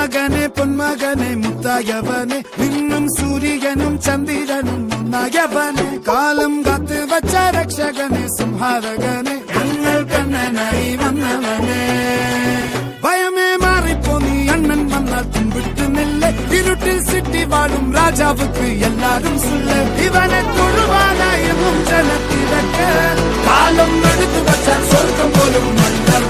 മകനെ പൊന്മകനെ മുത്തായവനെ നിന്നും സൂര്യനും ചന്ദ്രനും ഒന്നായവനെ കാലം കാത്ത് വച്ച രക്ഷകനെ സംഹാരകനെ ഞങ്ങൾ കണ്ണനായി വന്നവനെ ഭയമേ മാറിപ്പോ നീ അണ്ണൻ വന്നാൽ തുമ്പിട്ടുന്നില്ല ഇരുട്ടിൽ സിറ്റി വാഴും രാജാവുക്ക് എല്ലാരും സുല്ല ഇവനെ തൊഴുവാനായും ജനത്തിരക്ക് കാലം എടുത്തു വച്ചാൽ സ്വർഗം പോലും മണ്ണൽ